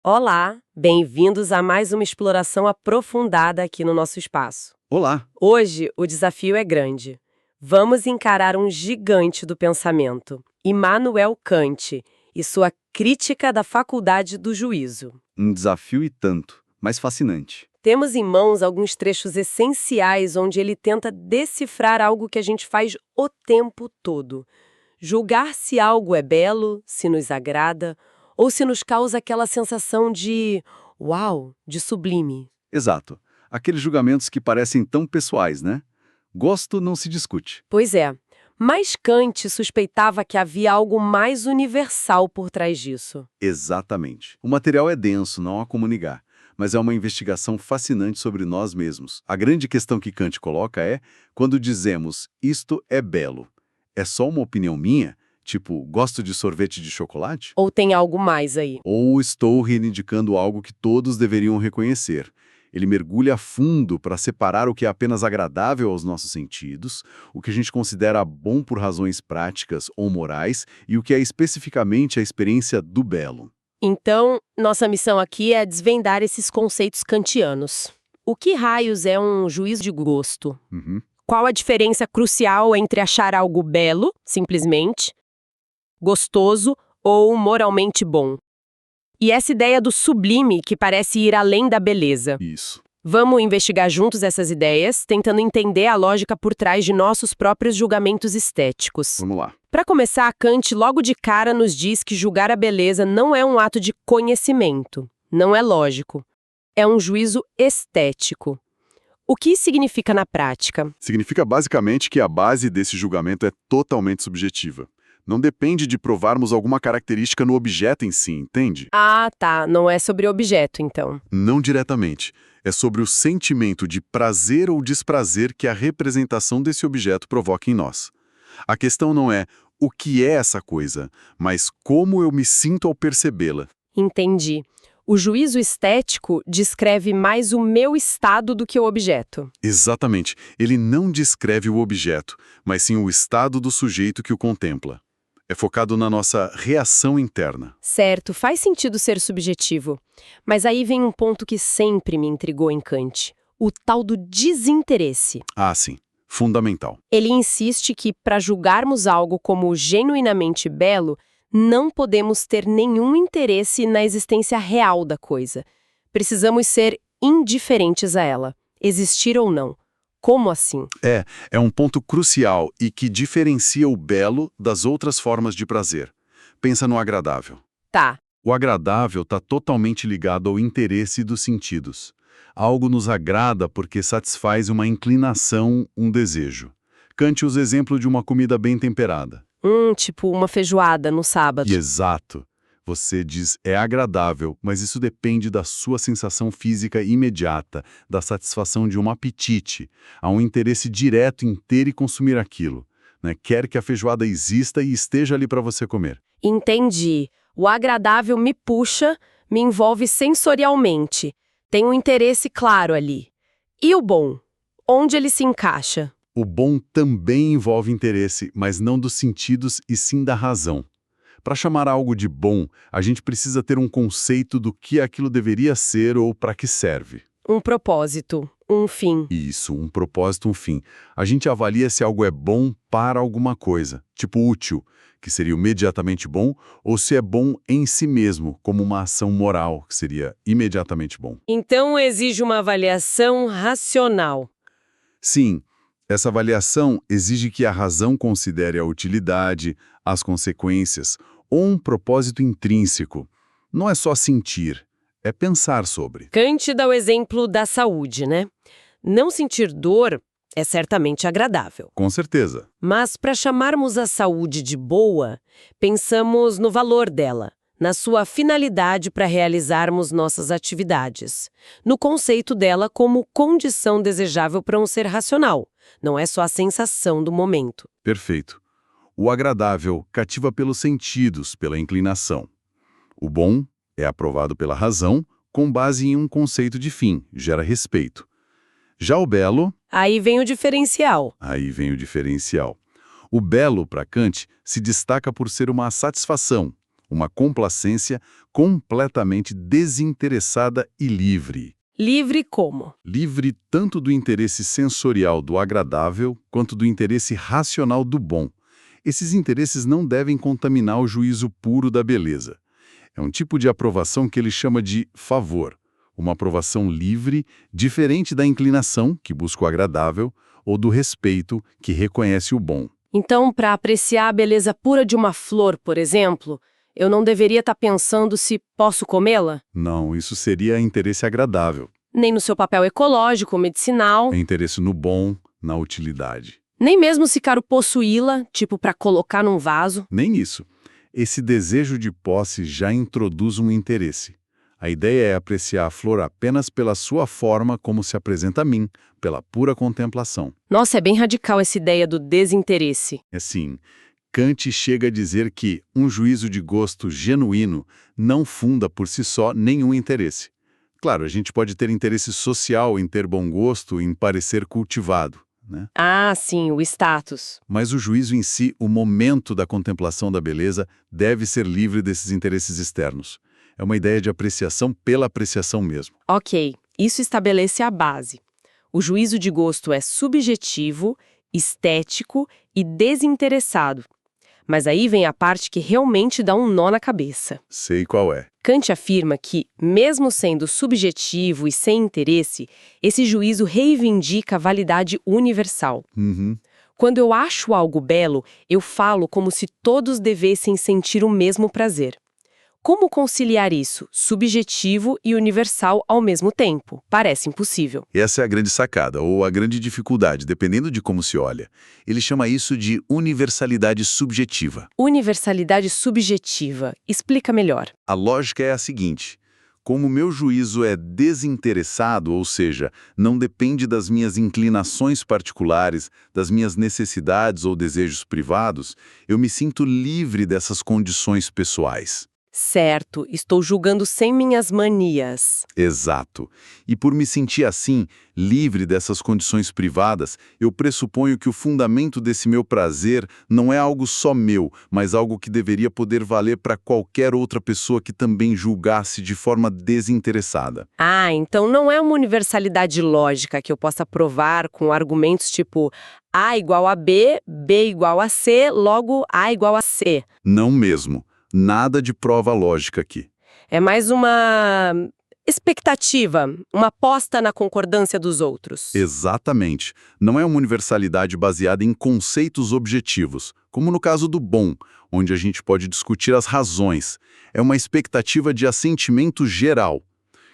Olá, bem-vindos a mais uma exploração aprofundada aqui no nosso espaço. Olá! Hoje, o desafio é grande. Vamos encarar um gigante do pensamento, Immanuel Kant, e sua crítica da faculdade do juízo. Um desafio e tanto, mas fascinante. Temos em mãos alguns trechos essenciais onde ele tenta decifrar algo que a gente faz o tempo todo. Julgar se algo é belo, se nos agrada, ou se nos causa aquela sensação de uau, de sublime. Exato. Aqueles julgamentos que parecem tão pessoais, né? Gosto não se discute. Pois é, mas Kant suspeitava que havia algo mais universal por trás disso. Exatamente. O material é denso, não há como negar, mas é uma investigação fascinante sobre nós mesmos. A grande questão que Kant coloca é, quando dizemos isto é belo, é só uma opinião minha? Tipo, gosto de sorvete de chocolate? Ou tem algo mais aí? Ou estou reivindicando algo que todos deveriam reconhecer? Ele mergulha a fundo para separar o que é apenas agradável aos nossos sentidos, o que a gente considera bom por razões práticas ou morais, e o que é especificamente a experiência do belo. Então, nossa missão aqui é desvendar esses conceitos kantianos. O que raios é um juízo de gosto? Uhum. Qual a diferença crucial entre achar algo belo, simplesmente, gostoso ou moralmente bom? E essa ideia do sublime que parece ir além da beleza. Isso. Vamos investigar juntos essas ideias, tentando entender a lógica por trás de nossos próprios julgamentos estéticos. Vamos lá. Para começar, Kant logo de cara nos diz que julgar a beleza não é um ato de conhecimento, não é lógico. É um juízo estético. O que isso significa na prática? Significa basicamente que a base desse julgamento é totalmente subjetiva. Não depende de provarmos alguma característica no objeto em si, entende? Ah, tá. Não é sobre objeto, então. Não diretamente. É sobre o sentimento de prazer ou desprazer que a representação desse objeto provoca em nós. A questão não é o que é essa coisa, mas como eu me sinto ao percebê-la. Entendi. O juízo estético descreve mais o meu estado do que o objeto. Exatamente. Ele não descreve o objeto, mas sim o estado do sujeito que o contempla. É focado na nossa reação interna. Certo, faz sentido ser subjetivo. Mas aí vem um ponto que sempre me intrigou em Kant: o tal do desinteresse. Ah, sim. Fundamental. Ele insiste que, para julgarmos algo como genuinamente belo, não podemos ter nenhum interesse na existência real da coisa. Precisamos ser indiferentes a ela, existir ou não. Como assim? É um ponto crucial e que diferencia o belo das outras formas de prazer. Pensa no agradável. Tá. O agradável está totalmente ligado ao interesse dos sentidos. Algo nos agrada porque satisfaz uma inclinação, um desejo. Kant usa o exemplo de uma comida bem temperada. Tipo uma feijoada no sábado. E exato. Você diz é agradável, mas isso depende da sua sensação física imediata, da satisfação de um apetite. Há um interesse direto em ter e consumir aquilo, né? Quer que a feijoada exista e esteja ali para você comer. Entendi. O agradável me puxa, me envolve sensorialmente. Tem um interesse claro ali. E o bom? Onde ele se encaixa? O bom também envolve interesse, mas não dos sentidos e sim da razão. Para chamar algo de bom, a gente precisa ter um conceito do que aquilo deveria ser ou para que serve. Um propósito, um fim. Isso, um propósito, um fim. A gente avalia se algo é bom para alguma coisa, tipo útil, que seria imediatamente bom, ou se é bom em si mesmo, como uma ação moral, que seria imediatamente bom. Então exige uma avaliação racional. Sim, essa avaliação exige que a razão considere a utilidade, as consequências, ou um propósito intrínseco. Não é só sentir, é pensar sobre. Kant dá o exemplo da saúde, né? Não sentir dor é certamente agradável. Com certeza. Mas para chamarmos a saúde de boa, pensamos no valor dela, na sua finalidade para realizarmos nossas atividades, no conceito dela como condição desejável para um ser racional. Não é só a sensação do momento. Perfeito. O agradável cativa pelos sentidos, pela inclinação. O bom é aprovado pela razão, com base em um conceito de fim, gera respeito. Já o belo... Aí vem o diferencial. O belo, para Kant, se destaca por ser uma satisfação, uma complacência completamente desinteressada e livre. Livre como? Livre tanto do interesse sensorial do agradável quanto do interesse racional do bom. Esses interesses não devem contaminar o juízo puro da beleza. É um tipo de aprovação que ele chama de favor, uma aprovação livre, diferente da inclinação, que busca o agradável, ou do respeito, que reconhece o bom. Então, para apreciar a beleza pura de uma flor, por exemplo, eu não deveria estar pensando se posso comê-la? Não, isso seria interesse agradável. Nem no seu papel ecológico, medicinal, É interesse no bom, na utilidade. nem mesmo se quero possuí-la, tipo para colocar num vaso. Nem isso. Esse desejo de posse já introduz um interesse. A ideia é apreciar a flor apenas pela sua forma como se apresenta a mim, pela pura contemplação. Nossa, é bem radical essa ideia do desinteresse. Assim, Kant chega a dizer que um juízo de gosto genuíno não funda por si só nenhum interesse. Claro, a gente pode ter interesse social em ter bom gosto, em parecer cultivado, né? Ah, sim, o status. Mas o juízo em si, o momento da contemplação da beleza, deve ser livre desses interesses externos. É uma ideia de apreciação pela apreciação mesmo. Ok, isso estabelece a base. O juízo de gosto é subjetivo, estético e desinteressado. Mas aí vem a parte que realmente dá um nó na cabeça. Sei qual é. Kant afirma que, mesmo sendo subjetivo e sem interesse, esse juízo reivindica a validade universal. Uhum. Quando eu acho algo belo, eu falo como se todos devessem sentir o mesmo prazer. Como conciliar isso, subjetivo e universal ao mesmo tempo? Parece impossível. Essa é a grande sacada, ou a grande dificuldade, dependendo de como se olha. Ele chama isso de universalidade subjetiva. Universalidade subjetiva. Explica melhor. A lógica é a seguinte: como o meu juízo é desinteressado, ou seja, não depende das minhas inclinações particulares, das minhas necessidades ou desejos privados, eu me sinto livre dessas condições pessoais. Certo, estou julgando sem minhas manias. Exato. E por me sentir assim, livre dessas condições privadas, eu pressuponho que o fundamento desse meu prazer não é algo só meu, mas algo que deveria poder valer para qualquer outra pessoa que também julgasse de forma desinteressada. Ah, então não é uma universalidade lógica que eu possa provar com argumentos tipo A igual a B, B igual a C, logo A igual a C. Não mesmo. Nada de prova lógica aqui. É mais uma expectativa, uma aposta na concordância dos outros. Exatamente. Não é uma universalidade baseada em conceitos objetivos, como no caso do bom, onde a gente pode discutir as razões. É uma expectativa de assentimento geral.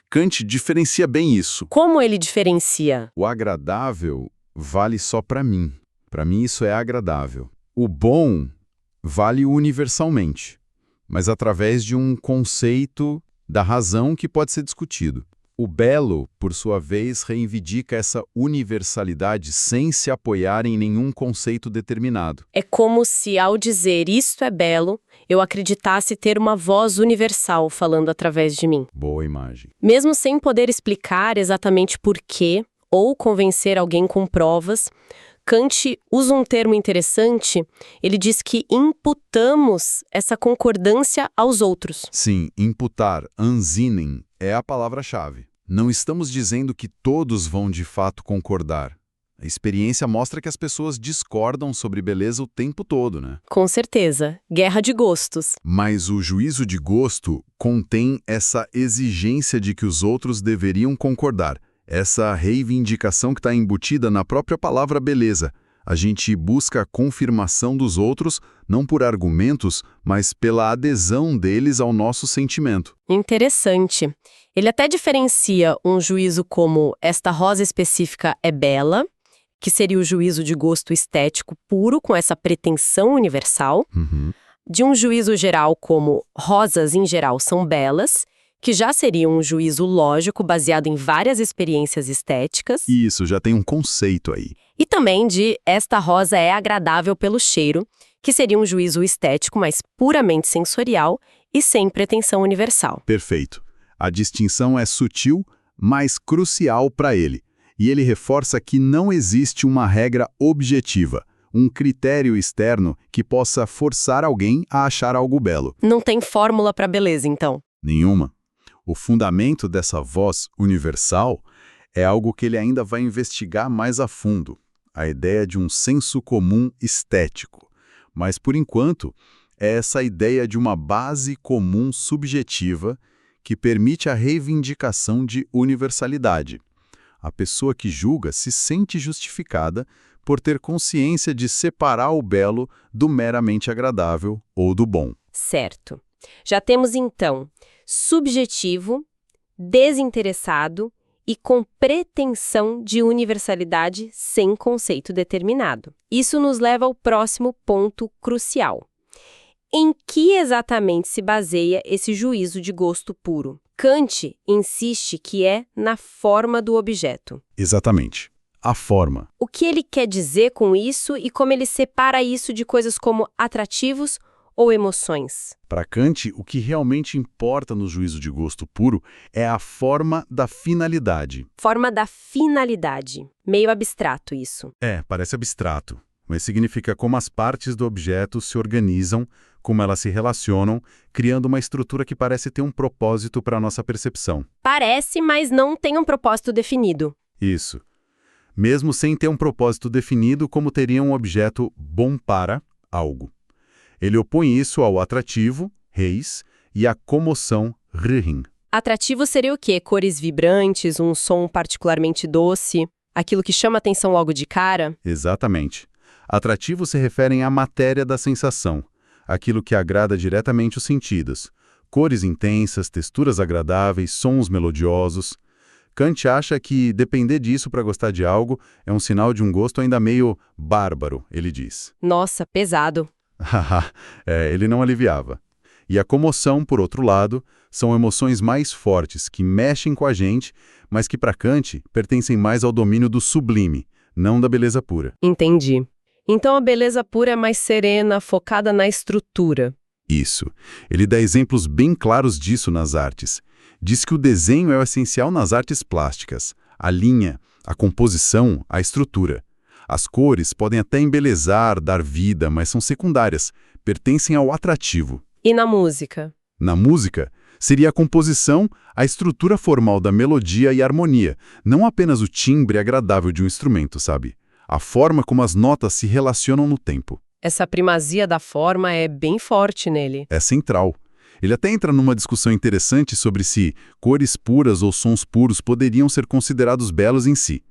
Kant diferencia bem isso. Como ele diferencia? O agradável vale só para mim. Para mim isso é agradável. O bom vale universalmente, mas através de um conceito da razão que pode ser discutido. O belo, por sua vez, reivindica essa universalidade sem se apoiar em nenhum conceito determinado. É como se, ao dizer isto é belo, eu acreditasse ter uma voz universal falando através de mim. Boa imagem. Mesmo sem poder explicar exatamente por quê ou convencer alguém com provas, Kant usa um termo interessante. Ele diz que imputamos essa concordância aos outros. Sim, imputar, ansinnen, é a palavra-chave. Não estamos dizendo que todos vão de fato concordar. A experiência mostra que as pessoas discordam sobre beleza o tempo todo, né? Com certeza. Guerra de gostos. Mas o juízo de gosto contém essa exigência de que os outros deveriam concordar. Essa reivindicação que está embutida na própria palavra beleza. A gente busca a confirmação dos outros, não por argumentos, mas pela adesão deles ao nosso sentimento. Interessante. Ele até diferencia um juízo como esta rosa específica é bela, que seria o juízo de gosto estético puro com essa pretensão universal, de um juízo geral como rosas em geral são belas, que já seria um juízo lógico baseado em várias experiências estéticas. Isso, já tem um conceito aí. E também de esta rosa é agradável pelo cheiro, que seria um juízo estético, mas puramente sensorial e sem pretensão universal. Perfeito. A distinção é sutil, mas crucial para ele. E ele reforça que não existe uma regra objetiva, um critério externo que possa forçar alguém a achar algo belo. Não tem fórmula para beleza, então. Nenhuma. O fundamento dessa voz universal é algo que ele ainda vai investigar mais a fundo, a ideia de um senso comum estético. Mas, por enquanto, é essa ideia de uma base comum subjetiva que permite a reivindicação de universalidade. A pessoa que julga se sente justificada por ter consciência de separar o belo do meramente agradável ou do bom. Certo. Já temos, então, subjetivo, desinteressado e com pretensão de universalidade sem conceito determinado. Isso nos leva ao próximo ponto crucial. Em que exatamente se baseia esse juízo de gosto puro? Kant insiste que é na forma do objeto. Exatamente. A forma. O que ele quer dizer com isso e como ele separa isso de coisas como atrativos ou emoções? Para Kant, o que realmente importa no juízo de gosto puro é a forma da finalidade. Forma da finalidade. Meio abstrato isso. Parece abstrato, mas significa como as partes do objeto se organizam, como elas se relacionam, criando uma estrutura que parece ter um propósito para a nossa percepção. Parece, mas não tem um propósito definido. Isso. Mesmo sem ter um propósito definido, como teria um objeto bom para algo. Ele opõe isso ao atrativo, reis, e à comoção, rhin. Atrativo seria o quê? Cores vibrantes, um som particularmente doce, aquilo que chama atenção logo de cara? Exatamente. Atrativo se referem à matéria da sensação, aquilo que agrada diretamente os sentidos. Cores intensas, texturas agradáveis, sons melodiosos. Kant acha que depender disso para gostar de algo é um sinal de um gosto ainda meio bárbaro, ele diz. Nossa, pesado. Ele não aliviava. E a comoção, por outro lado, são emoções mais fortes, que mexem com a gente, mas que para Kant pertencem mais ao domínio do sublime, não da beleza pura. Entendi. Então a beleza pura é mais serena, focada na estrutura. Isso. Ele dá exemplos bem claros disso nas artes. Diz que o desenho é o essencial nas artes plásticas. A linha, a composição, a estrutura. As cores podem até embelezar, dar vida, mas são secundárias, pertencem ao atrativo. E na música? Na música, seria a composição, a estrutura formal da melodia e harmonia, não apenas o timbre agradável de um instrumento, sabe? A forma como as notas se relacionam no tempo. Essa primazia da forma é bem forte nele. É central. Ele até entra numa discussão interessante sobre se cores puras ou sons puros poderiam ser considerados belos em si.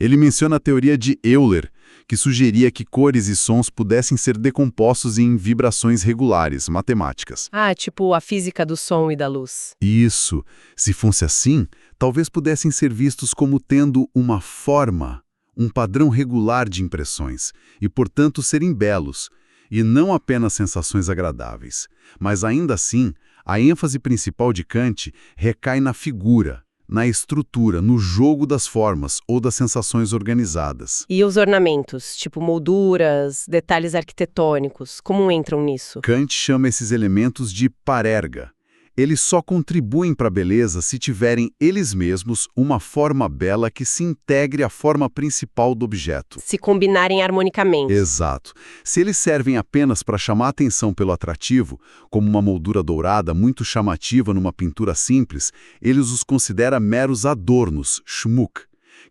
Ele menciona a teoria de Euler, que sugeria que cores e sons pudessem ser decompostos em vibrações regulares, matemáticas. Tipo a física do som e da luz. Isso. Se fosse assim, talvez pudessem ser vistos como tendo uma forma, um padrão regular de impressões, e, portanto, serem belos, e não apenas sensações agradáveis. Mas, ainda assim, a ênfase principal de Kant recai na figura, na estrutura, no jogo das formas ou das sensações organizadas. E os ornamentos, tipo molduras, detalhes arquitetônicos, como entram nisso? Kant chama esses elementos de parerga. Eles só contribuem para a beleza se tiverem eles mesmos uma forma bela que se integre à forma principal do objeto. Se combinarem harmonicamente. Exato. Se eles servem apenas para chamar atenção pelo atrativo, como uma moldura dourada muito chamativa numa pintura simples, eles os considera meros adornos, schmuck,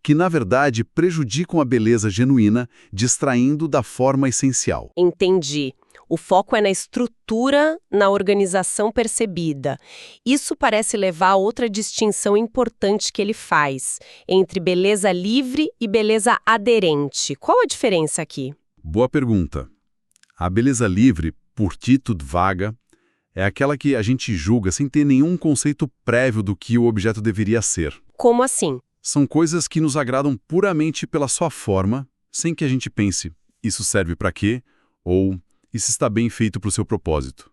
que na verdade prejudicam a beleza genuína, distraindo da forma essencial. Entendi. O foco é na estrutura, na organização percebida. Isso parece levar a outra distinção importante que ele faz, entre beleza livre e beleza aderente. Qual a diferença aqui? Boa pergunta. A beleza livre, por título vaga, é aquela que a gente julga sem ter nenhum conceito prévio do que o objeto deveria ser. Como assim? São coisas que nos agradam puramente pela sua forma, sem que a gente pense, isso serve para quê? Ou isso está bem feito para o seu propósito.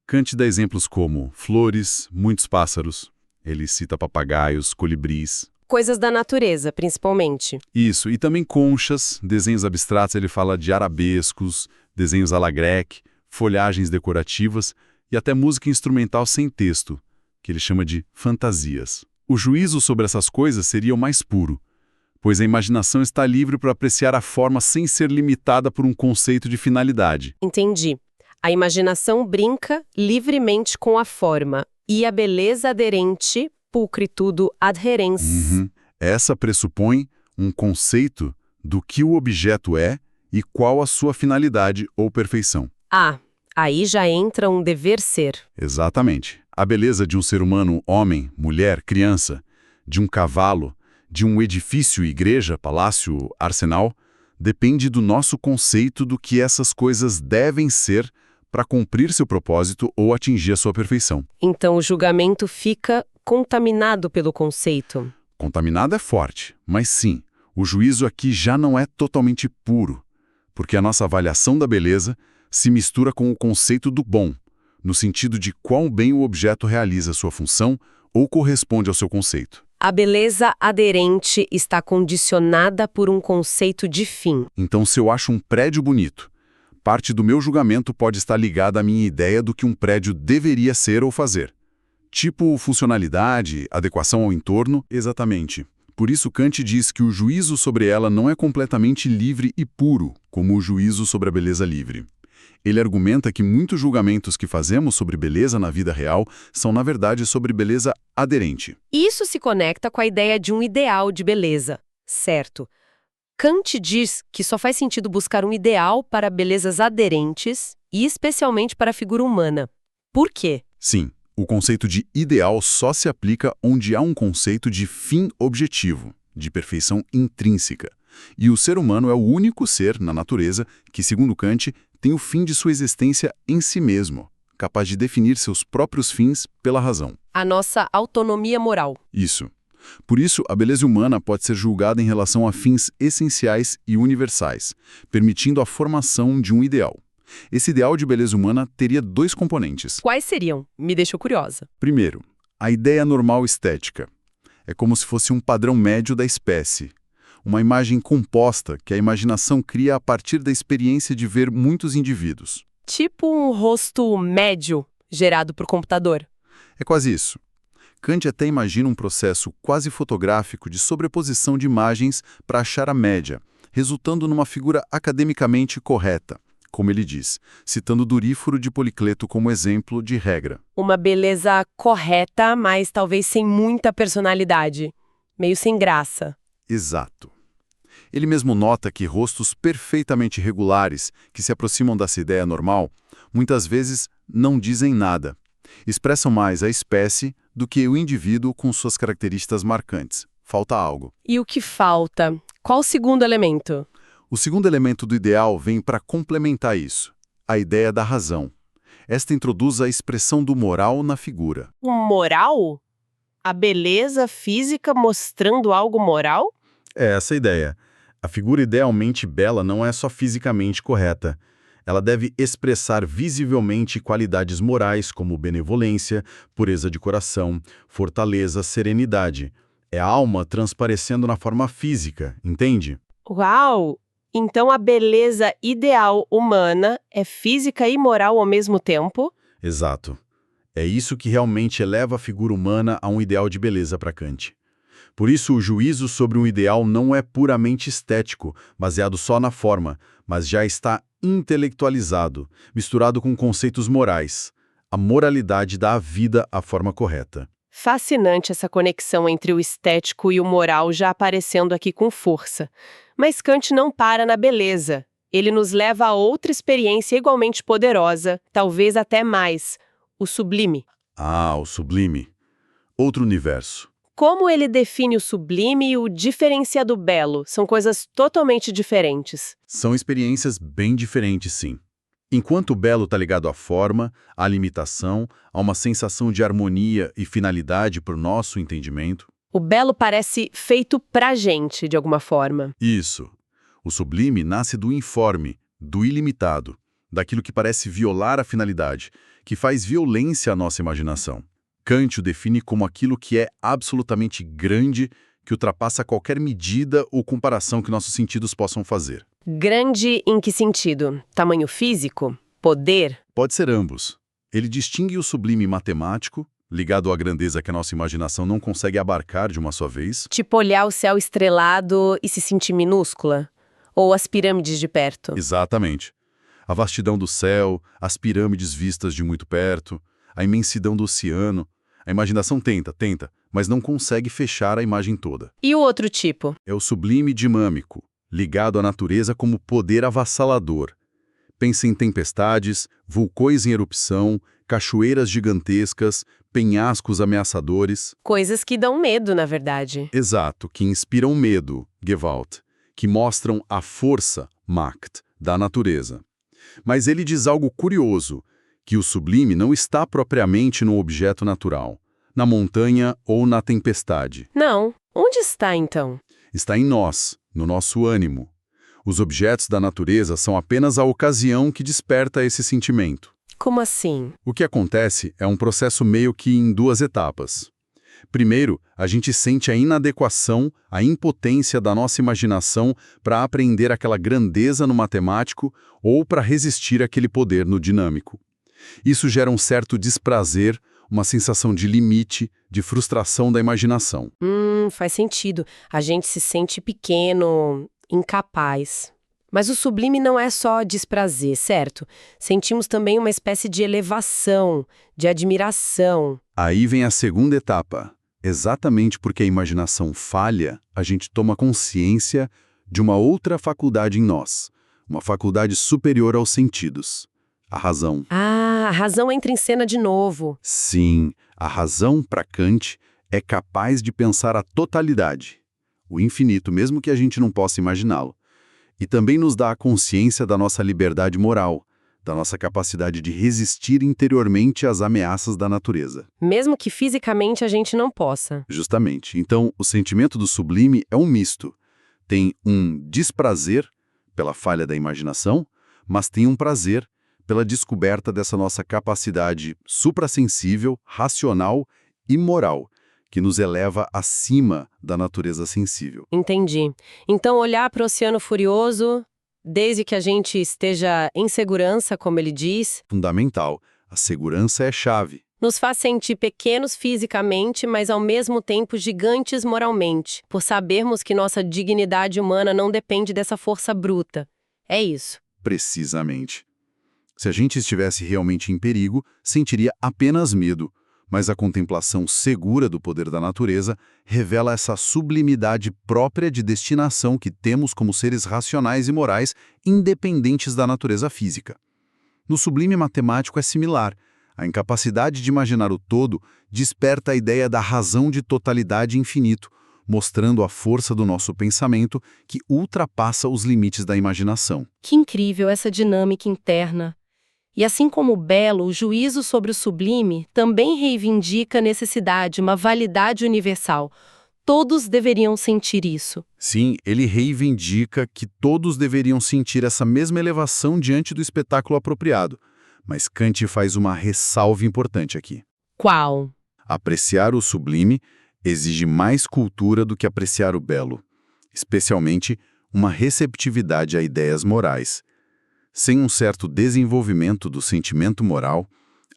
Kant dá exemplos como flores, muitos pássaros. Ele cita papagaios, colibris. Coisas da natureza, principalmente. Isso, e também conchas, desenhos abstratos, ele fala de arabescos, desenhos à la grecque, folhagens decorativas e até música instrumental sem texto, que ele chama de fantasias. O juízo sobre essas coisas seria o mais puro. pois a imaginação está livre para apreciar a forma sem ser limitada por um conceito de finalidade. Entendi. A imaginação brinca livremente com a forma e a beleza aderente, pulcritudo adherens. Essa pressupõe um conceito do que o objeto é e qual a sua finalidade ou perfeição. Ah, aí já entra um dever ser. Exatamente. A beleza de um ser humano, homem, mulher, criança, de um cavalo, de um edifício, igreja, palácio, arsenal, depende do nosso conceito do que essas coisas devem ser para cumprir seu propósito ou atingir a sua perfeição. Então o julgamento fica contaminado pelo conceito. Contaminado é forte, mas sim, o juízo aqui já não é totalmente puro, porque a nossa avaliação da beleza se mistura com o conceito do bom, no sentido de quão bem o objeto realiza sua função ou corresponde ao seu conceito. A beleza aderente está condicionada por um conceito de fim. Então, se eu acho um prédio bonito, parte do meu julgamento pode estar ligada à minha ideia do que um prédio deveria ser ou fazer. Tipo funcionalidade, adequação ao entorno, exatamente. Por isso Kant diz que o juízo sobre ela não é completamente livre e puro, como o juízo sobre a beleza livre. Ele argumenta que muitos julgamentos que fazemos sobre beleza na vida real são, na verdade, sobre beleza aderente. Isso se conecta com a ideia de um ideal de beleza, certo? Kant diz que só faz sentido buscar um ideal para belezas aderentes e especialmente para a figura humana. Por quê? Sim, o conceito de ideal só se aplica onde há um conceito de fim objetivo, de perfeição intrínseca. E o ser humano é o único ser na natureza que, segundo Kant, tem o fim de sua existência em si mesmo, capaz de definir seus próprios fins pela razão. A nossa autonomia moral. Isso. Por isso, a beleza humana pode ser julgada em relação a fins essenciais e universais, permitindo a formação de um ideal. Esse ideal de beleza humana teria dois componentes. Quais seriam? Me deixou curiosa. Primeiro, a ideia normal estética. É como se fosse um padrão médio da espécie. Uma imagem composta que a imaginação cria a partir da experiência de ver muitos indivíduos. Tipo um rosto médio gerado por computador. É quase isso. Kant até imagina um processo quase fotográfico de sobreposição de imagens para achar a média, resultando numa figura academicamente correta, como ele diz, citando Duríforo de Policleto como exemplo de regra. Uma beleza correta, mas talvez sem muita personalidade. Meio sem graça. Exato. Ele mesmo nota que rostos perfeitamente regulares, que se aproximam dessa ideia normal, muitas vezes não dizem nada. Expressam mais a espécie do que o indivíduo com suas características marcantes. Falta algo. E o que falta? Qual o segundo elemento? O segundo elemento do ideal vem para complementar isso, a ideia da razão. Esta introduz a expressão do moral na figura. Um moral? A beleza física mostrando algo moral? É essa a ideia. A figura idealmente bela não é só fisicamente correta. Ela deve expressar visivelmente qualidades morais como benevolência, pureza de coração, fortaleza, serenidade. É a alma transparecendo na forma física, entende? Uau! Então a beleza ideal humana é física e moral ao mesmo tempo? Exato. É isso que realmente eleva a figura humana a um ideal de beleza para Kant. Por isso, o juízo sobre um ideal não é puramente estético, baseado só na forma, mas já está intelectualizado, misturado com conceitos morais. A moralidade dá à vida a forma correta. Fascinante essa conexão entre o estético e o moral já aparecendo aqui com força. Mas Kant não para na beleza. Ele nos leva a outra experiência igualmente poderosa, talvez até mais, o sublime. Ah, o sublime. Outro universo. Como ele define o sublime e o diferencia do belo? São coisas totalmente diferentes. São experiências bem diferentes, sim. Enquanto o belo está ligado à forma, à limitação, a uma sensação de harmonia e finalidade para o nosso entendimento. O belo parece feito pra gente, de alguma forma. Isso. O sublime nasce do informe, do ilimitado, daquilo que parece violar a finalidade, que faz violência à nossa imaginação. Kant o define como aquilo que é absolutamente grande, que ultrapassa qualquer medida ou comparação que nossos sentidos possam fazer. Grande em que sentido? Tamanho físico? Poder? Pode ser ambos. Ele distingue o sublime matemático, ligado à grandeza que a nossa imaginação não consegue abarcar de uma só vez. Tipo olhar o céu estrelado e se sentir minúscula? Ou as pirâmides de perto? Exatamente. A vastidão do céu, as pirâmides vistas de muito perto, a imensidão do oceano. A imaginação tenta, mas não consegue fechar a imagem toda. E o outro tipo? É o sublime dinâmico, ligado à natureza como poder avassalador. Pensa em tempestades, vulcões em erupção, cachoeiras gigantescas, penhascos ameaçadores. Coisas que dão medo, na verdade. Exato, que inspiram medo, Gewalt, que mostram a força, Macht, da natureza. Mas ele diz algo curioso, que o sublime não está propriamente no objeto natural, na montanha ou na tempestade. Não. Onde está, então? Está em nós, no nosso ânimo. Os objetos da natureza são apenas a ocasião que desperta esse sentimento. Como assim? O que acontece é um processo meio que em duas etapas. Primeiro, a gente sente a inadequação, a impotência da nossa imaginação para apreender aquela grandeza no matemático ou para resistir àquele poder no dinâmico. Isso gera um certo desprazer, uma sensação de limite, de frustração da imaginação. Faz sentido. A gente se sente pequeno, incapaz. Mas o sublime não é só desprazer, certo? Sentimos também uma espécie de elevação, de admiração. Aí vem a segunda etapa. Exatamente porque a imaginação falha, a gente toma consciência de uma outra faculdade em nós, uma faculdade superior aos sentidos, a razão. Ah, a razão entra em cena de novo. Sim, a razão, para Kant, é capaz de pensar a totalidade, o infinito, mesmo que a gente não possa imaginá-lo. E também nos dá a consciência da nossa liberdade moral, da nossa capacidade de resistir interiormente às ameaças da natureza. Mesmo que fisicamente a gente não possa. Justamente. Então, o sentimento do sublime é um misto. Tem um desprazer pela falha da imaginação, mas tem um prazer pela descoberta dessa nossa capacidade suprassensível, racional e moral, que nos eleva acima da natureza sensível. Entendi. Então, olhar para o Oceano Furioso, desde que a gente esteja em segurança, como ele diz, Fundamental. A segurança é chave. nos faz sentir pequenos fisicamente, mas ao mesmo tempo gigantes moralmente, por sabermos que nossa dignidade humana não depende dessa força bruta. É isso. Precisamente. Se a gente estivesse realmente em perigo, sentiria apenas medo, mas a contemplação segura do poder da natureza revela essa sublimidade própria de destinação que temos como seres racionais e morais, independentes da natureza física. No sublime matemático é similar. A incapacidade de imaginar o todo desperta a ideia da razão de totalidade e infinito, mostrando a força do nosso pensamento que ultrapassa os limites da imaginação. Que incrível essa dinâmica interna. E assim como o belo, o juízo sobre o sublime também reivindica a necessidade, uma validade universal. Todos deveriam sentir isso. Sim, ele reivindica que todos deveriam sentir essa mesma elevação diante do espetáculo apropriado. Mas Kant faz uma ressalva importante aqui. Qual? Apreciar o sublime exige mais cultura do que apreciar o belo, especialmente uma receptividade a ideias morais. Sem um certo desenvolvimento do sentimento moral,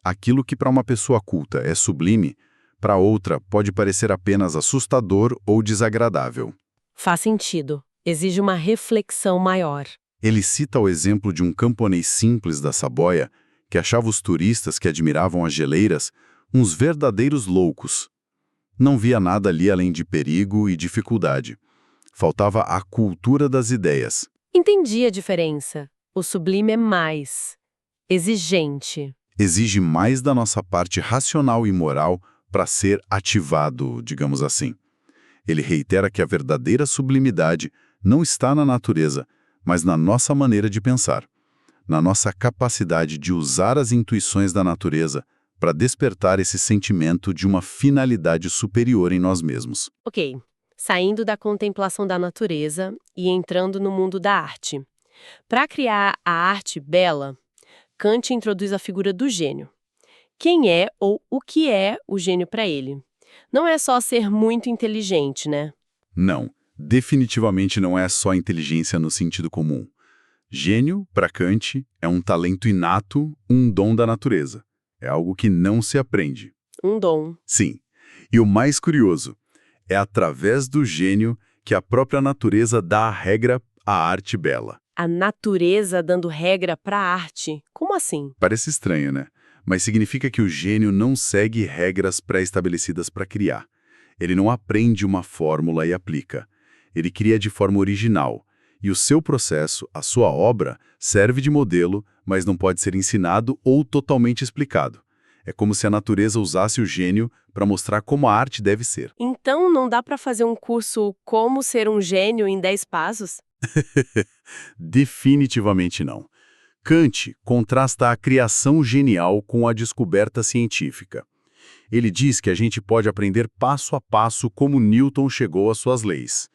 aquilo que para uma pessoa culta é sublime, para outra pode parecer apenas assustador ou desagradável. Faz sentido. Exige uma reflexão maior. Ele cita o exemplo de um camponês simples da Saboia que achava os turistas que admiravam as geleiras uns verdadeiros loucos. Não via nada ali além de perigo e dificuldade. Faltava a cultura das ideias. Entendi a diferença. O sublime é mais exigente. Exige mais da nossa parte racional e moral para ser ativado, digamos assim. Ele reitera que a verdadeira sublimidade não está na natureza, mas na nossa maneira de pensar, na nossa capacidade de usar as intuições da natureza para despertar esse sentimento de uma finalidade superior em nós mesmos. Ok, saindo da contemplação da natureza e entrando no mundo da arte. Para criar a arte bela, Kant introduz a figura do gênio. Quem é ou o que é o gênio para ele? Não é só ser muito inteligente, né? Não, definitivamente não é só inteligência no sentido comum. Gênio, para Kant, é um talento inato, um dom da natureza. É algo que não se aprende. Um dom. Sim. E o mais curioso, é através do gênio que a própria natureza dá a regra à arte bela. A natureza dando regra para a arte. Como assim? Parece estranho, né? Mas significa que o gênio não segue regras pré-estabelecidas para criar. Ele não aprende uma fórmula e aplica. Ele cria de forma original. E o seu processo, a sua obra, serve de modelo, mas não pode ser ensinado ou totalmente explicado. É como se a natureza usasse o gênio para mostrar como a arte deve ser. Então não dá para fazer um curso Como Ser um Gênio em 10 passos? Definitivamente não. Kant contrasta a criação genial com a descoberta científica. Ele diz que a gente pode aprender passo a passo como Newton chegou às suas leis.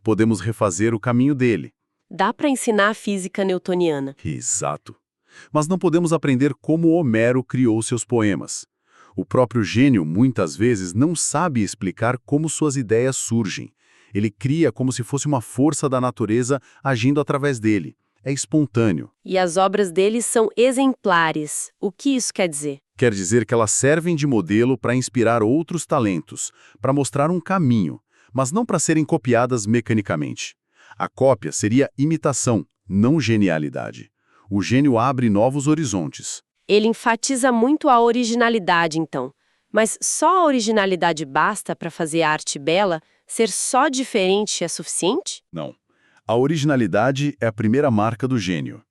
Podemos refazer o caminho dele. Dá para ensinar a física newtoniana. Exato. Mas não podemos aprender como Homero criou seus poemas. O próprio gênio, muitas vezes, não sabe explicar como suas ideias surgem. Ele cria como se fosse uma força da natureza agindo através dele. É espontâneo. E as obras dele são exemplares. O que isso quer dizer? Quer dizer que elas servem de modelo para inspirar outros talentos, para mostrar um caminho, mas não para serem copiadas mecanicamente. A cópia seria imitação, não genialidade. O gênio abre novos horizontes. Ele enfatiza muito a originalidade, então. Mas só a originalidade basta para fazer a arte bela? Ser só diferente é suficiente? Não. A originalidade é a primeira marca do gênio.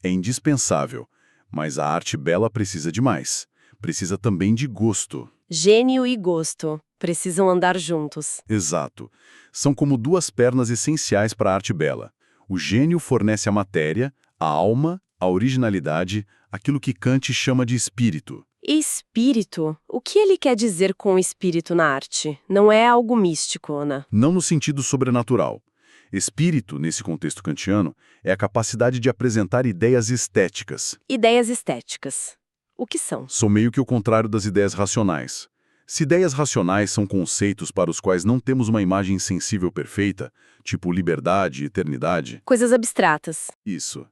É indispensável, mas a arte bela precisa de mais. Precisa também de gosto. Gênio e gosto precisam andar juntos. Exato. São como duas pernas essenciais para a arte bela. O gênio fornece a matéria, a alma, a originalidade, aquilo que Kant chama de espírito. Espírito? O que ele quer dizer com espírito na arte? Não é algo místico, Ana. Não no sentido sobrenatural. Espírito, nesse contexto kantiano, é a capacidade de apresentar ideias estéticas. Ideias estéticas. O que são? São meio que o contrário das ideias racionais. Se ideias racionais são conceitos para os quais não temos uma imagem sensível perfeita, tipo liberdade e eternidade... Coisas abstratas. Isso.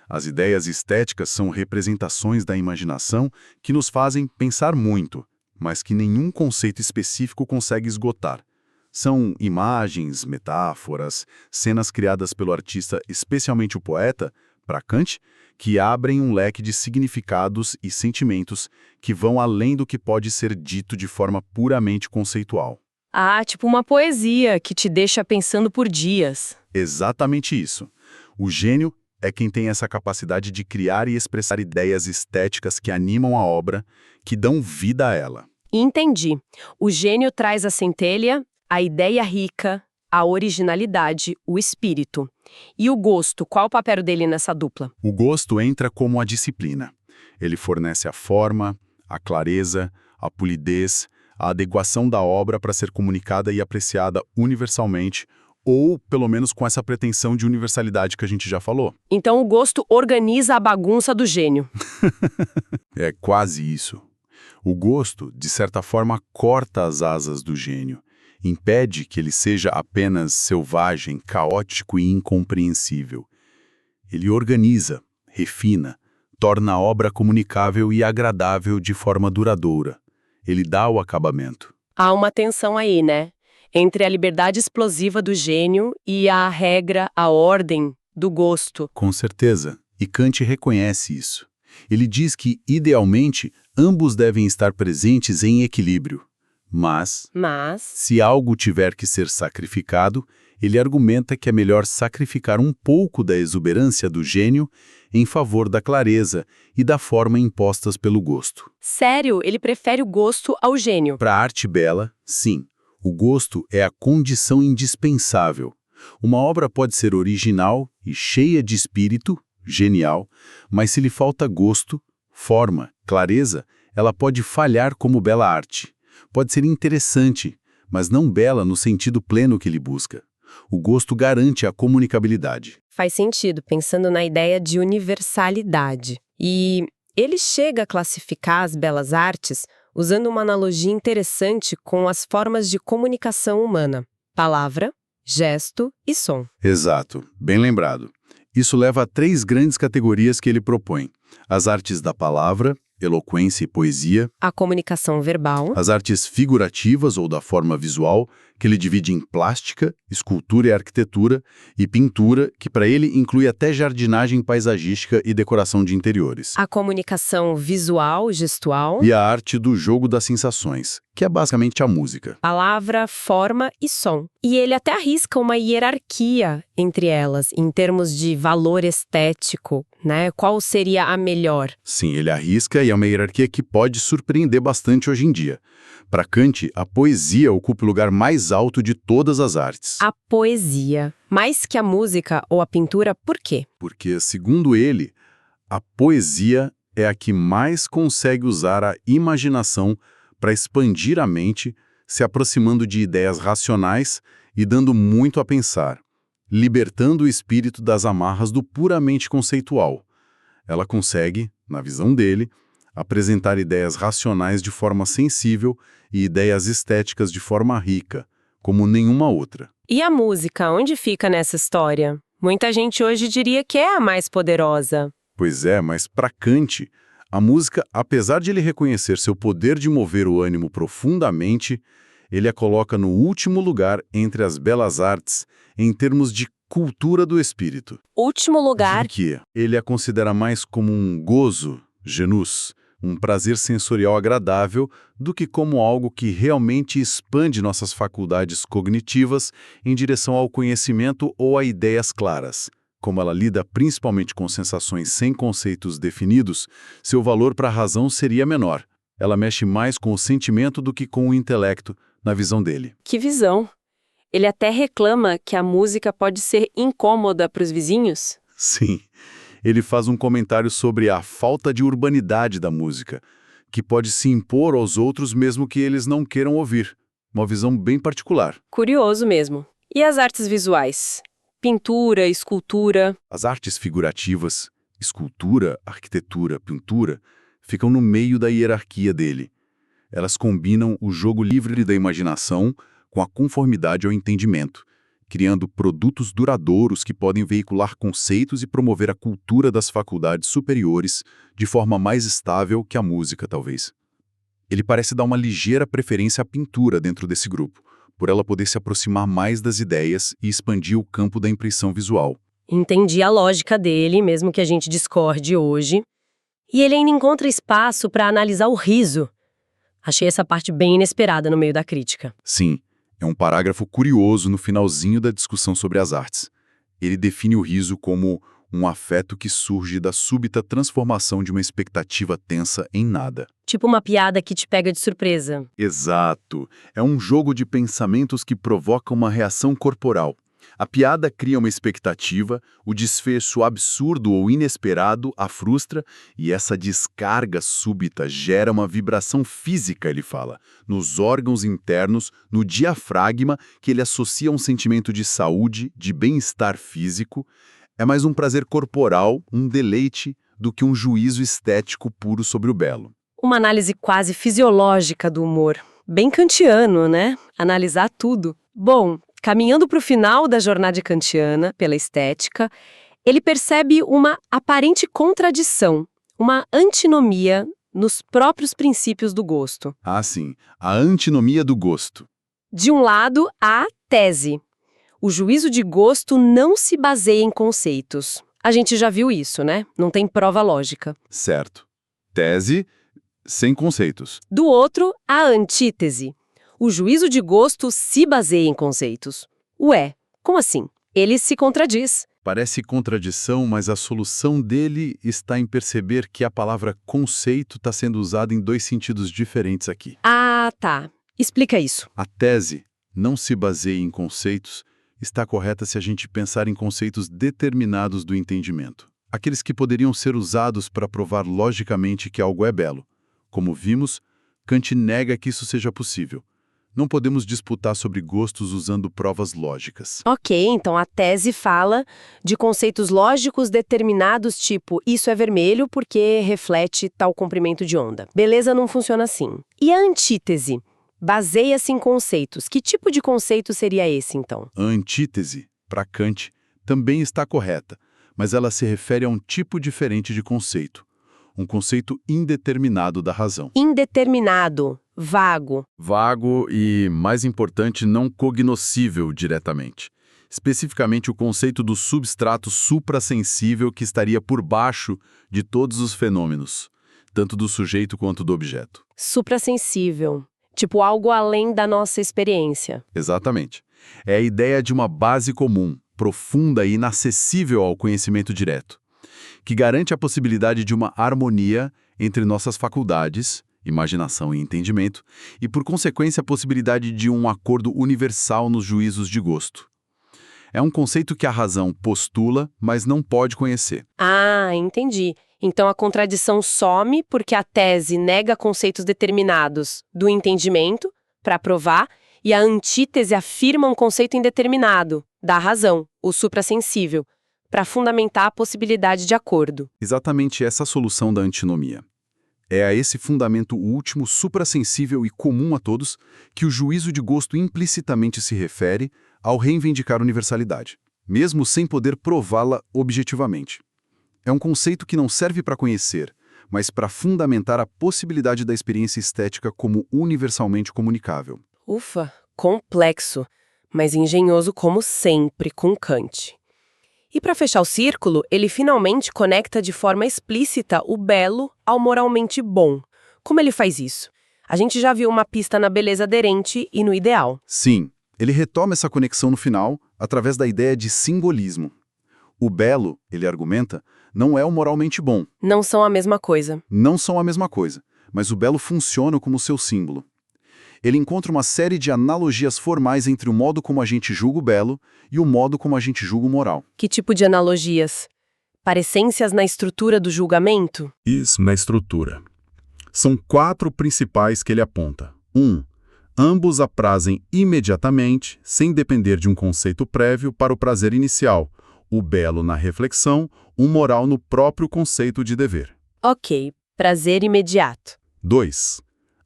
As ideias estéticas são representações da imaginação que nos fazem pensar muito, mas que nenhum conceito específico consegue esgotar. São imagens, metáforas, cenas criadas pelo artista, especialmente o poeta, para Kant, que abrem um leque de significados e sentimentos que vão além do que pode ser dito de forma puramente conceitual. Ah, tipo uma poesia que te deixa pensando por dias. Exatamente isso. O gênio é quem tem essa capacidade de criar e expressar ideias estéticas que animam a obra, que dão vida a ela. Entendi. O gênio traz a centelha, a ideia rica, a originalidade, o espírito. E o gosto, qual o papel dele nessa dupla? O gosto entra como a disciplina. Ele fornece a forma, a clareza, a polidez, a adequação da obra para ser comunicada e apreciada universalmente, ou pelo menos com essa pretensão de universalidade que a gente já falou. Então o gosto organiza a bagunça do gênio. É quase isso. O gosto, de certa forma, corta as asas do gênio. Impede que ele seja apenas selvagem, caótico e incompreensível. Ele organiza, refina, torna a obra comunicável e agradável de forma duradoura. Ele dá o acabamento. Há uma tensão aí, né? Entre a liberdade explosiva do gênio e a regra, a ordem do gosto. Com certeza. E Kant reconhece isso. Ele diz que, idealmente, ambos devem estar presentes em equilíbrio. Mas, se algo tiver que ser sacrificado, ele argumenta que é melhor sacrificar um pouco da exuberância do gênio em favor da clareza e da forma impostas pelo gosto. Sério, ele prefere o gosto ao gênio. Para a arte bela, sim, o gosto é a condição indispensável. Uma obra pode ser original e cheia de espírito, genial, mas se lhe falta gosto, forma, clareza, ela pode falhar como bela arte. Pode ser interessante, mas não bela no sentido pleno que ele busca. O gosto garante a comunicabilidade. Faz sentido, pensando na ideia de universalidade. E ele chega a classificar as belas artes usando uma analogia interessante com as formas de comunicação humana: palavra, gesto e som. Exato, bem lembrado. Isso leva a 3 grandes categorias que ele propõe: as artes da palavra, eloquência e poesia, a comunicação verbal, as artes figurativas ou da forma visual, que ele divide em plástica, escultura e arquitetura, e pintura, que para ele inclui até jardinagem paisagística e decoração de interiores. a comunicação visual, gestual, E a arte do jogo das sensações, que é basicamente a música. palavra, forma e som. E ele até arrisca uma hierarquia entre elas, em termos de valor estético, né? Qual seria a melhor? Sim, ele arrisca e é uma hierarquia que pode surpreender bastante hoje em dia. Para Kant, a poesia ocupa o lugar mais alto de todas as artes. A poesia. Mais que a música ou a pintura, por quê? Porque, segundo ele, a poesia é a que mais consegue usar a imaginação para expandir a mente, se aproximando de ideias racionais e dando muito a pensar, libertando o espírito das amarras do puramente conceitual. Ela consegue, na visão dele, apresentar ideias racionais de forma sensível e ideias estéticas de forma rica, como nenhuma outra. E a música, onde fica nessa história? Muita gente hoje diria que é a mais poderosa. Pois é, mas para Kant, a música, apesar de ele reconhecer seu poder de mover o ânimo profundamente, ele a coloca no último lugar entre as belas artes em termos de cultura do espírito. Último lugar, Porque ele a considera mais como um gozo, genus, um prazer sensorial agradável, do que como algo que realmente expande nossas faculdades cognitivas em direção ao conhecimento ou a ideias claras. Como ela lida principalmente com sensações sem conceitos definidos, seu valor para a razão seria menor. Ela mexe mais com o sentimento do que com o intelecto, na visão dele. que visão. Ele até reclama que a música pode ser incômoda para os vizinhos. Sim, ele faz um comentário sobre a falta de urbanidade da música, que pode se impor aos outros mesmo que eles não queiram ouvir. Uma visão bem particular. Curioso mesmo. E as artes visuais? Pintura, escultura. As artes figurativas, escultura, arquitetura, pintura, ficam no meio da hierarquia dele. Elas combinam o jogo livre da imaginação com a conformidade ao entendimento, criando produtos duradouros que podem veicular conceitos e promover a cultura das faculdades superiores de forma mais estável que a música, talvez. Ele parece dar uma ligeira preferência à pintura dentro desse grupo, por ela poder se aproximar mais das ideias e expandir o campo da impressão visual. Entendi a lógica dele, mesmo que a gente discorde hoje. E ele ainda encontra espaço para analisar o riso. Achei essa parte bem inesperada no meio da crítica. Sim, é um parágrafo curioso no finalzinho da discussão sobre as artes. Ele define o riso como um afeto que surge da súbita transformação de uma expectativa tensa em nada. Tipo uma piada que te pega de surpresa. Exato. É um jogo de pensamentos que provoca uma reação corporal. A piada cria uma expectativa, o desfecho absurdo ou inesperado a frustra, e essa descarga súbita gera uma vibração física, ele fala, nos órgãos internos, no diafragma, que ele associa a um sentimento de saúde, de bem-estar físico. É mais um prazer corporal, um deleite, do que um juízo estético puro sobre o belo. Uma análise quase fisiológica do humor. Bem kantiano, né? Analisar tudo. Bom, caminhando para o final da jornada kantiana, pela estética, ele percebe uma aparente contradição, uma antinomia nos próprios princípios do gosto. Ah, sim, a antinomia do gosto. De um lado, a tese. O juízo de gosto não se baseia em conceitos. A gente já viu isso, né? Não tem prova lógica. Certo. Tese sem conceitos. Do outro, a antítese. O juízo de gosto se baseia em conceitos. Ué, como assim? Ele se contradiz. Parece contradição, mas a solução dele está em perceber que a palavra conceito está sendo usada em dois sentidos diferentes aqui. Ah, tá. Explica isso. A tese não se baseia em conceitos está correta se a gente pensar em conceitos determinados do entendimento. Aqueles que poderiam ser usados para provar logicamente que algo é belo. Como vimos, Kant nega que isso seja possível. Não podemos disputar sobre gostos usando provas lógicas. Ok, então a tese fala de conceitos lógicos determinados, tipo, isso é vermelho porque reflete tal comprimento de onda. Beleza, não funciona assim. E a antítese? Baseia-se em conceitos. Que tipo de conceito seria esse, então? A antítese, para Kant, também está correta, mas ela se refere a um tipo diferente de conceito. um conceito indeterminado da razão. Indeterminado, vago. Vago e, mais importante, não cognoscível diretamente. Especificamente o conceito do substrato suprassensível que estaria por baixo de todos os fenômenos, tanto do sujeito quanto do objeto. Suprassensível. Tipo algo além da nossa experiência. Exatamente. É a ideia de uma base comum, profunda e inacessível ao conhecimento direto, que garante a possibilidade de uma harmonia entre nossas faculdades, imaginação e entendimento, e, por consequência, a possibilidade de um acordo universal nos juízos de gosto. É um conceito que a razão postula, mas não pode conhecer. Ah, entendi. Então a contradição some porque a tese nega conceitos determinados do entendimento, para provar, e a antítese afirma um conceito indeterminado, da razão, o suprassensível, para fundamentar a possibilidade de acordo. Exatamente essa solução da antinomia. É a esse fundamento último, suprassensível e comum a todos, que o juízo de gosto implicitamente se refere ao reivindicar universalidade, mesmo sem poder prová-la objetivamente. É um conceito que não serve para conhecer, mas para fundamentar a possibilidade da experiência estética como universalmente comunicável. Ufa, complexo, mas engenhoso como sempre com Kant. E para fechar o círculo, ele finalmente conecta de forma explícita o belo ao moralmente bom. Como ele faz isso? A gente já viu uma pista na beleza aderente e no ideal. Sim, ele retoma essa conexão no final através da ideia de simbolismo. O belo, ele argumenta, não é o moralmente bom. Não são a mesma coisa. Não são a mesma coisa, mas o belo funciona como seu símbolo. Ele encontra uma série de analogias formais entre o modo como a gente julga o belo e o modo como a gente julga o moral. Que tipo de analogias? Parecências na estrutura do julgamento? Isso, na estrutura. São 4 principais que ele aponta. 1. Ambos aprazem imediatamente, sem depender de um conceito prévio para o prazer inicial, o belo na reflexão, o moral no próprio conceito de dever. Ok, prazer imediato. 2.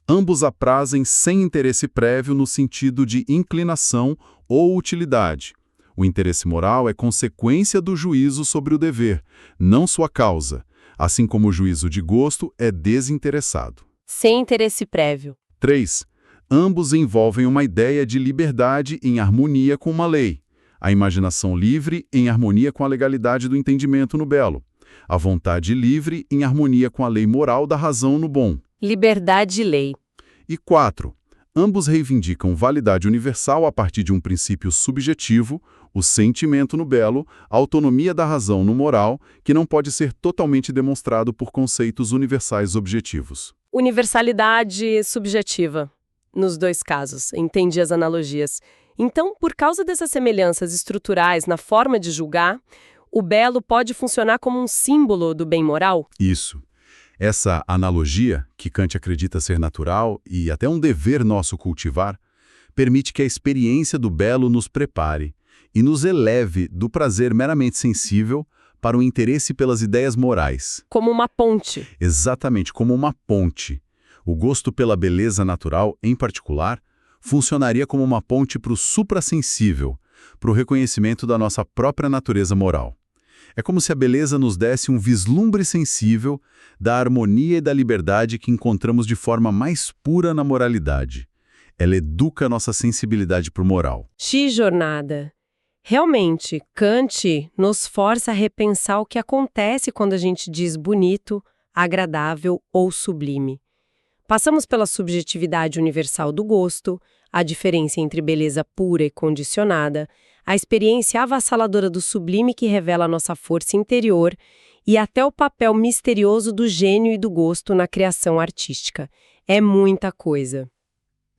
Ambos aprazem sem interesse prévio no sentido de inclinação ou utilidade. O interesse moral é consequência do juízo sobre o dever, não sua causa, assim como o juízo de gosto é desinteressado. Sem interesse prévio. 3. Ambos envolvem uma ideia de liberdade em harmonia com uma lei, a imaginação livre em harmonia com a legalidade do entendimento no belo, a vontade livre em harmonia com a lei moral da razão no bom. Liberdade e lei. E 4. Ambos reivindicam validade universal a partir de um princípio subjetivo, o sentimento no belo, a autonomia da razão no moral, que não pode ser totalmente demonstrado por conceitos universais objetivos. Universalidade subjetiva. Nos dois casos, entendi as analogias. Então, por causa dessas semelhanças estruturais na forma de julgar, o belo pode funcionar como um símbolo do bem moral? Isso. Essa analogia, que Kant acredita ser natural e até um dever nosso cultivar, permite que a experiência do belo nos prepare e nos eleve do prazer meramente sensível para o interesse pelas ideias morais. Como uma ponte. Exatamente, como uma ponte. O gosto pela beleza natural, em particular, funcionaria como uma ponte para o suprassensível, para o reconhecimento da nossa própria natureza moral. É como se a beleza nos desse um vislumbre sensível da harmonia e da liberdade que encontramos de forma mais pura na moralidade. Ela educa a nossa sensibilidade para o moral. Jornada. Realmente, Kant nos força a repensar o que acontece quando a gente diz bonito, agradável ou sublime. Passamos pela subjetividade universal do gosto, a diferença entre beleza pura e condicionada, a experiência avassaladora do sublime que revela a nossa força interior e até o papel misterioso do gênio e do gosto na criação artística. É muita coisa.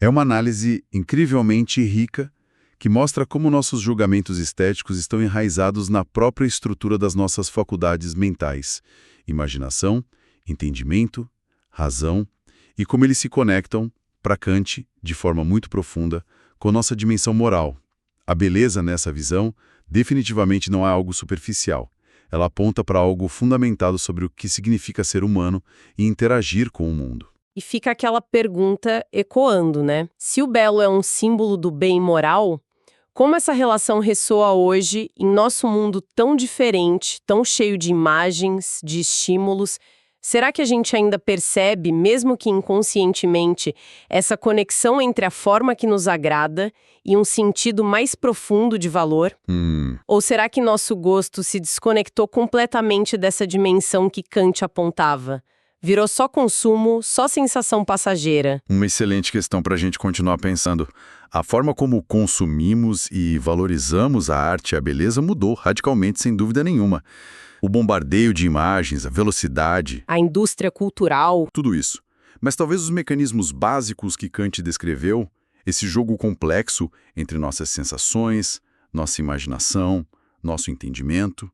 É uma análise incrivelmente rica que mostra como nossos julgamentos estéticos estão enraizados na própria estrutura das nossas faculdades mentais, imaginação, entendimento, razão, e como eles se conectam, para Kant, de forma muito profunda, com nossa dimensão moral. A beleza nessa visão definitivamente não é algo superficial. Ela aponta para algo fundamentado sobre o que significa ser humano e interagir com o mundo. E fica aquela pergunta ecoando, né? Se o belo é um símbolo do bem moral, como essa relação ressoa hoje em nosso mundo tão diferente, tão cheio de imagens, de estímulos, Será que a gente ainda percebe, mesmo que inconscientemente, essa conexão entre a forma que nos agrada e um sentido mais profundo de valor? Ou será que nosso gosto se desconectou completamente dessa dimensão que Kant apontava? Virou só consumo, só sensação passageira? Uma excelente questão para a gente continuar pensando. A forma como consumimos e valorizamos a arte e a beleza mudou radicalmente, sem dúvida nenhuma. O bombardeio de imagens, a velocidade, A indústria cultural. tudo isso. Mas talvez os mecanismos básicos que Kant descreveu, esse jogo complexo entre nossas sensações, nossa imaginação, nosso entendimento,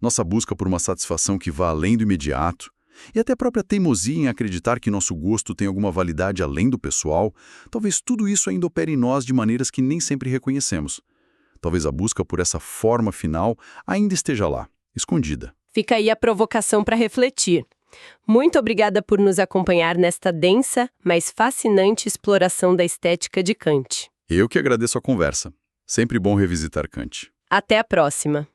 nossa busca por uma satisfação que vá além do imediato, e até a própria teimosia em acreditar que nosso gosto tem alguma validade além do pessoal, talvez tudo isso ainda opere em nós de maneiras que nem sempre reconhecemos. Talvez a busca por essa forma final ainda esteja lá, escondida. Fica aí a provocação para refletir. Muito obrigada por nos acompanhar nesta densa, mas fascinante exploração da estética de Kant. Eu que agradeço a conversa. Sempre bom revisitar Kant. Até a próxima!